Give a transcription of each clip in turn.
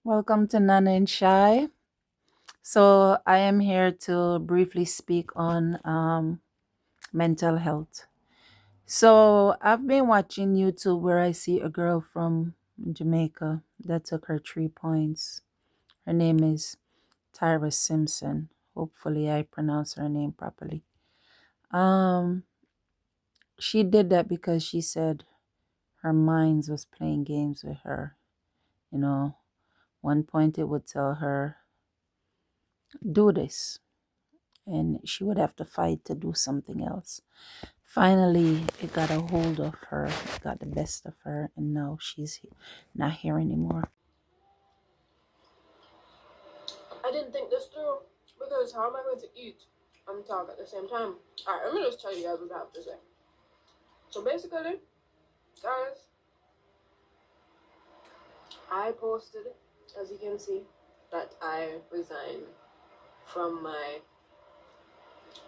Welcome to Nana and Shy. So, I am here to briefly speak on mental health. So, I've been watching YouTube where I see a girl from Jamaica that took her 3 points. Her name is Tyra Simpson. Hopefully, I pronounce her name properly. Um, she did that because she said her mind was playing games with her. You know, one point it would tell her, do this, and she would have to fight to do something else. Finally, it got a hold of her, it got the best of her, and now she's not here anymore. I didn't think this through because how am I going to eat and talk at the same time? Alright, let me just tell you guys what I have to say. So basically, guys, I posted, as you can see, that I resigned from my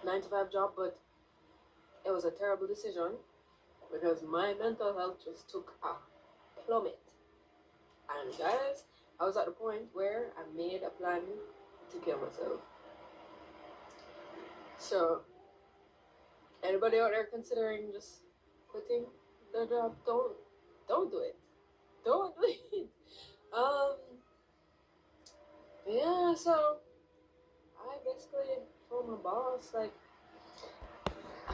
9 to 5 job, but it was a terrible decision because my mental health just took a plummet. And guys, I was at the point where I made a plan to kill myself. So, anybody out there considering just quitting their job, don't do it. Don't do it. Um, yeah, so I basically told my boss, like,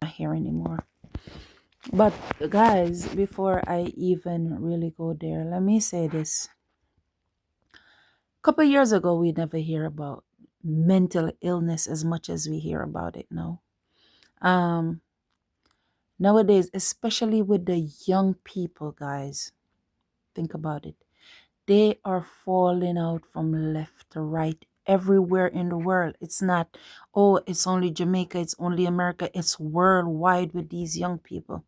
Not here anymore. But guys, before I even really go there, let me say this. A couple years ago, we never hear about mental illness as much as we hear about it now. Um, Nowadays, especially with the young people, guys, think about it. They are falling out from left to right everywhere in the world. It's not, oh, it's only Jamaica, it's only America, it's worldwide with these young people.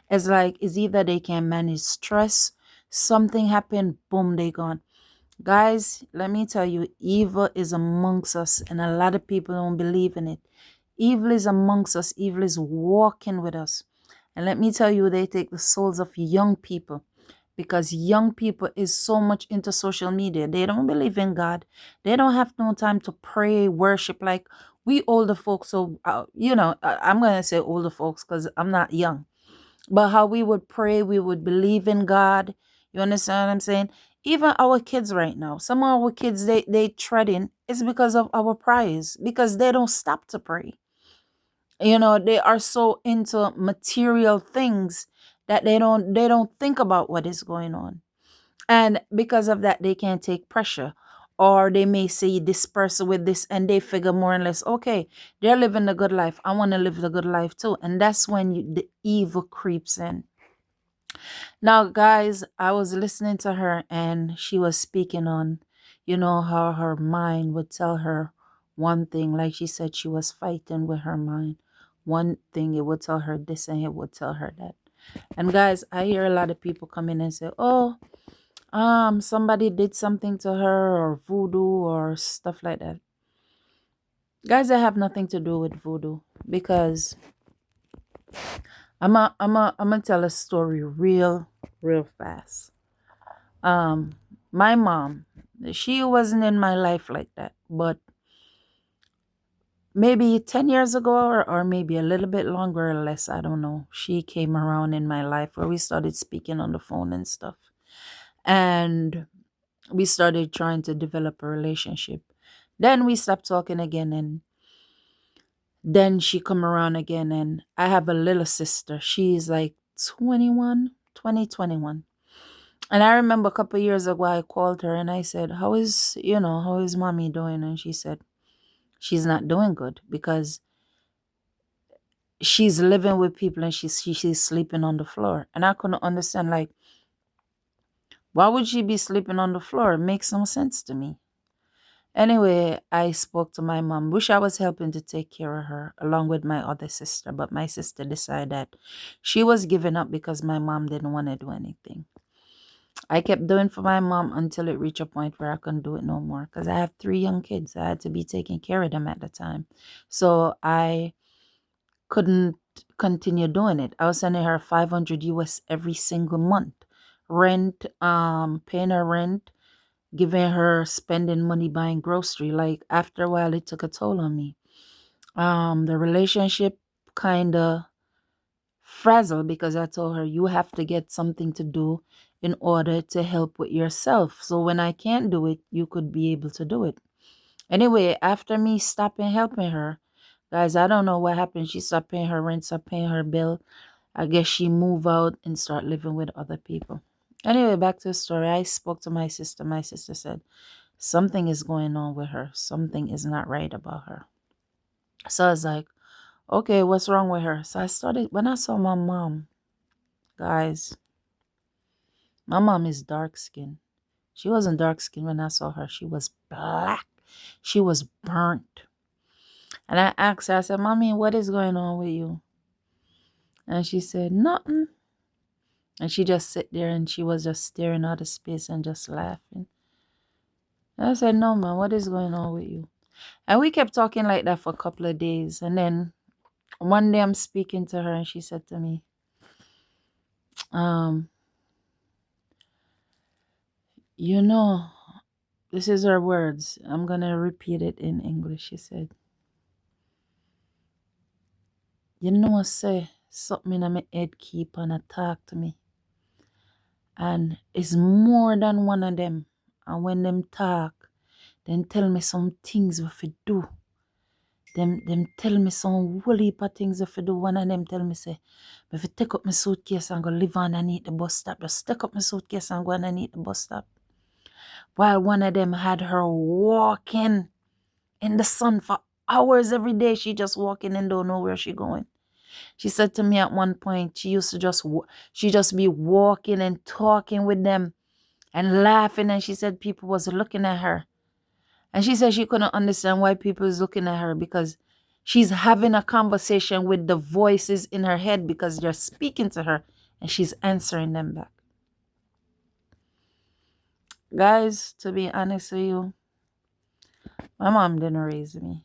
It's like, it's either they can manage stress, something happened, boom, they gone. Guys, let me tell you, evil is amongst us, and a lot of people don't believe in it. Evil is amongst us, evil is walking with us. And let me tell you, they take the souls of young people because young people is so much into social media. They don't believe in God. They don't have no time to pray, worship like we older folks. So, I'm going to say older folks because I'm not young. But how we would pray, we would believe in God. You understand what I'm saying? Even our kids right now, some of our kids, they treading is because of our prayers, because they don't stop to pray. They are so into material things that they don't think about what is going on, and because of that they can't take pressure, or they may see this person with this and they figure more or less, okay, they're living a good life, I want to live the good life too, and that's when the evil creeps in. Now, guys, I was listening to her and she was speaking on, how her mind would tell her one thing. Like she said, she was fighting with her mind. One thing, it would tell her this and it would tell her that. And guys, I hear a lot of people come in and say, oh, somebody did something to her or voodoo or stuff like that. Guys, I have nothing to do with voodoo because I'm gonna tell a story real fast. My mom, she wasn't in my life like that, but maybe 10 years ago, or maybe a little bit longer or less, I don't know, she came around in my life where we started speaking on the phone and stuff, and we started trying to develop a relationship. Then we stopped talking again, and then she come around again, and I have a little sister. She's like 21, 2021. And I remember a couple years ago, I called her and I said, how is mommy doing? And she said, she's not doing good because she's living with people and she's sleeping on the floor. And I couldn't understand, like, why would she be sleeping on the floor? It makes no sense to me. Anyway, I spoke to my mom. Wish I was helping to take care of her along with my other sister. But my sister decided that she was giving up because my mom didn't want to do anything. I kept doing for my mom until it reached a point where I couldn't do it no more because I have 3 young kids. I had to be taking care of them at the time. So I couldn't continue doing it. I was sending her 500 US every single month. Rent, paying her rent, giving her spending money buying grocery. Like after a while, it took a toll on me. The relationship kind of frazzled because I told her you have to get something to do in order to help with yourself. So when I can't do it, you could be able to do it. Anyway, after me stopping helping her, guys, I don't know what happened. She stopped paying her rent, stopped paying her bill. I guess she moved out and start living with other people. Anyway, back to the story. I spoke to my sister. My sister said something is going on with her. Something is not right about her. So I was like, okay, what's wrong with her? So I started, when I saw my mom, guys, my mom is dark skinned. She wasn't dark skinned when I saw her. She was black. She was burnt. And I asked her, I said, Mommy, what is going on with you? And she said, nothing. And she just sit there and she was just staring out of space and just laughing. And I said, no, man, what is going on with you? And we kept talking like that for a couple of days. And then one day I'm speaking to her and she said to me, um, you know, this is her words. I'm going to repeat it in English. She said, you know, say something in my head keep on talk to me. And it's more than one of them. And when them talk, then tell me some things we fi do. Them tell me some whole heap of things we fi do. One of them tell me say, if I take up my suitcase and go live underneath the bus stop, just take up my suitcase and go underneath the bus stop. While one of them had her walking in the sun for hours every day. She just walking and don't know where she going. She said to me at one point, she used to she just be walking and talking with them and laughing. And she said people was looking at her. And she said she couldn't understand why people is looking at her because she's having a conversation with the voices in her head because they're speaking to her and she's answering them back. Guys, to be honest with you, my mom didn't raise me,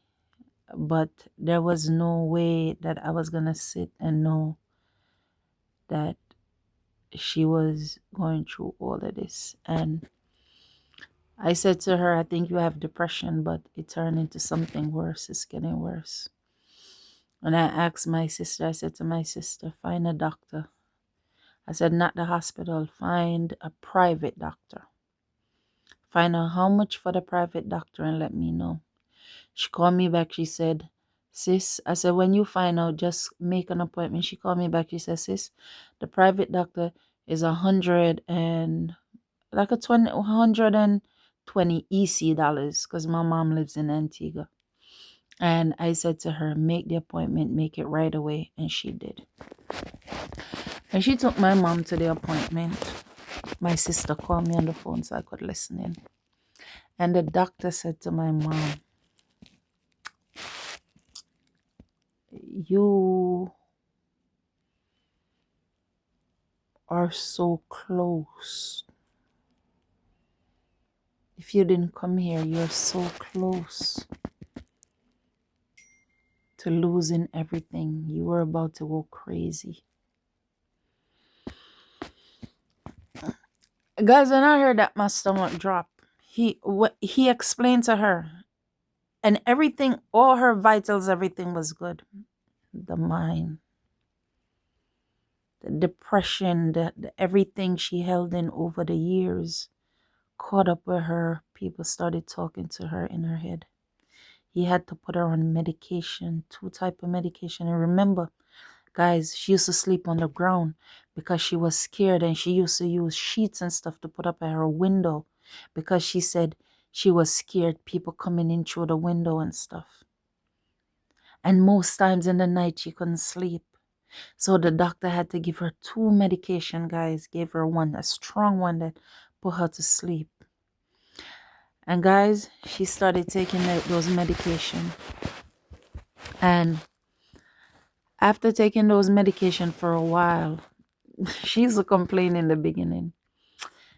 but there was no way that I was going to sit and know that she was going through all of this. And I said to her, I think you have depression, but it turned into something worse. It's getting worse. And I asked my sister, I said to my sister, find a doctor. I said, not the hospital, find a private doctor. Find out how much for the private doctor and let me know. She called me back. She said, sis, I said, when you find out, just make an appointment. She called me back. She said, sis, the private doctor is 100 and like a 120 EC dollars because my mom lives in Antigua. And I said to her, make the appointment, make it right away. And she did. And she took my mom to the appointment. My sister called me on the phone so I could listen in. And the doctor said to my mom, you are so close. If you didn't come here, you're so close to losing everything. You were about to go crazy. Guys, when I heard that, my stomach dropped. He explained to her, and everything, all her vitals, everything was good. The mind, the depression, the everything she held in over the years caught up with her. People started talking to her in her head. He had to put her on medication, two type of medication. And remember, guys, she used to sleep on the ground because she was scared, and she used to use sheets and stuff to put up at her window because she said she was scared people coming in through the window and stuff. And most times in the night she couldn't sleep. So the doctor had to give her two medication, guys. Gave her one, a strong one that put her to sleep. And guys, she started taking those medication. And after taking those medication for a while, she used to complain in the beginning.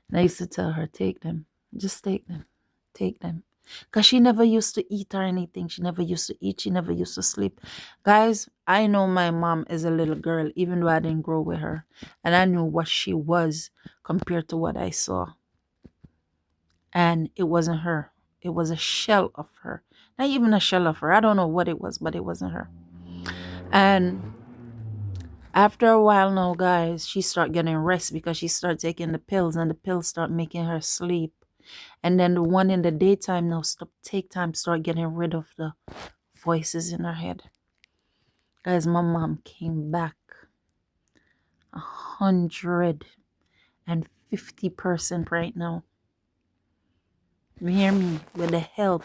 And I used to tell her, take them. Just take them. Take them. Because she never used to eat or anything. She never used to eat. She never used to sleep. Guys, I know my mom is a little girl, even though I didn't grow with her. And I knew what she was compared to what I saw. and it wasn't her. It was a shell of her. Not even a shell of her. I don't know what it was, but it wasn't her. And after a while now, guys, she start getting rest because she start taking the pills, and the pills start making her sleep. And then the one in the daytime now start getting rid of the voices in her head. Guys, my mom came back 150% right now. You hear me? With the help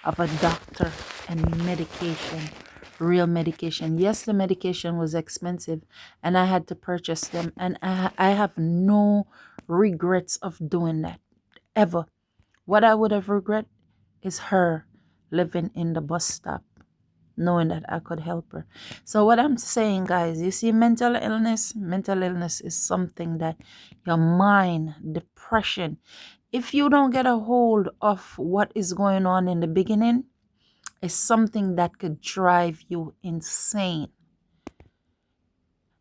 of a doctor and medication, real medication. Yes, the medication was expensive and I had to purchase them. And I have no regrets of doing that ever. What I would have regret is her living in the bus stop, knowing that I could help her. So what I'm saying, guys, you see, mental illness is something that your mind, depression, if you don't get a hold of what is going on in the beginning, is something that could drive you insane.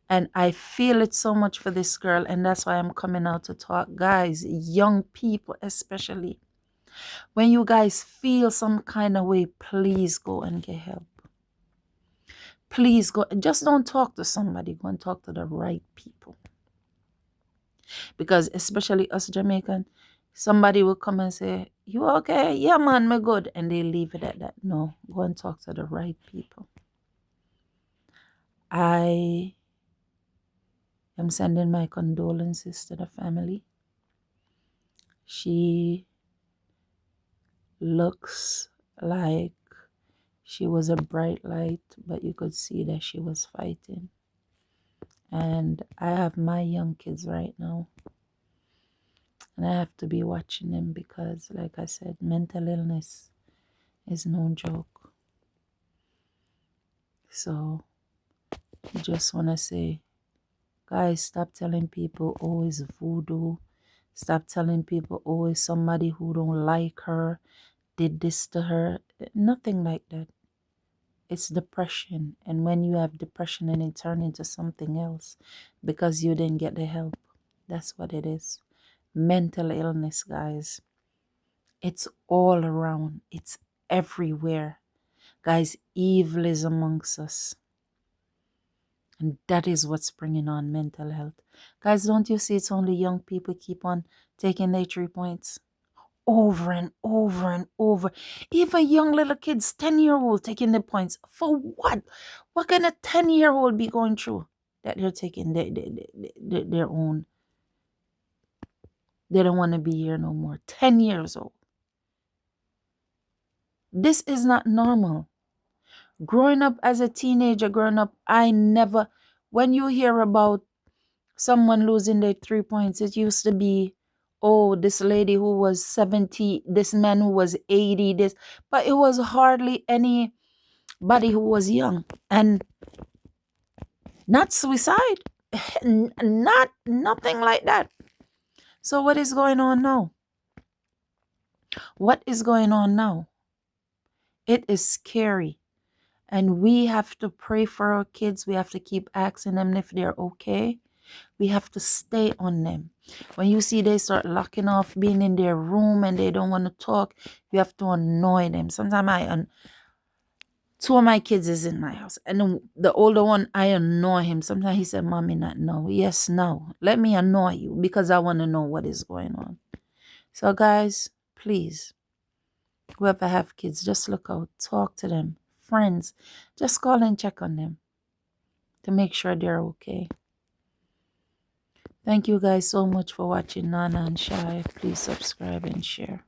And I feel it so much for this girl, and that's why I'm coming out to talk. Guys, young people especially, when you guys feel some kind of way, please go and get help. Please go. Just don't talk to somebody. Go and talk to the right people. Because especially us Jamaican, somebody will come and say, "You okay? Yeah, man, me good." And they leave it at that. No, go and talk to the right people. I am sending my condolences to the family. She looks like she was a bright light, but you could see that she was fighting. And I have my young kids right now. And I have to be watching them because, like I said, mental illness is no joke. So, just want to say, guys, stop telling people, oh, it's voodoo. Stop telling people, oh, it's somebody who don't like her, did this to her. Nothing like that. It's depression. And when you have depression and it turns into something else because you didn't get the help, that's what it is. Mental illness, guys. It's all around. It's everywhere. Guys, evil is amongst us. And that is what's bringing on mental health. Guys, don't you see it's only young people keep on taking their 3 points? Over and over and over. Even young little kids, 10-year-old taking the points. For what? What can a 10-year-old be going through that they're taking their own? They don't want to be here no more. 10 years old. This is not normal. Growing up as a teenager, I never, when you hear about someone losing their 3 points, it used to be, oh, this lady who was 70, this man who was 80, this, but it was hardly anybody who was young. And not suicide, nothing like that. So what is going on now? What is going on now? It is scary. And we have to pray for our kids. We have to keep asking them if they're okay. We have to stay on them. When you see they start locking off, being in their room and they don't want to talk, you have to annoy them. Sometimes two of my kids is in my house. And the older one, I annoy him. Sometimes he said, "Mommy, not no." Yes, no. Let me annoy you because I want to know what is going on. So guys, please, whoever have kids, just look out. Talk to them. Friends, just call and check on them to make sure they're okay. Thank you guys so much for watching Nana and Shy. Please subscribe and share.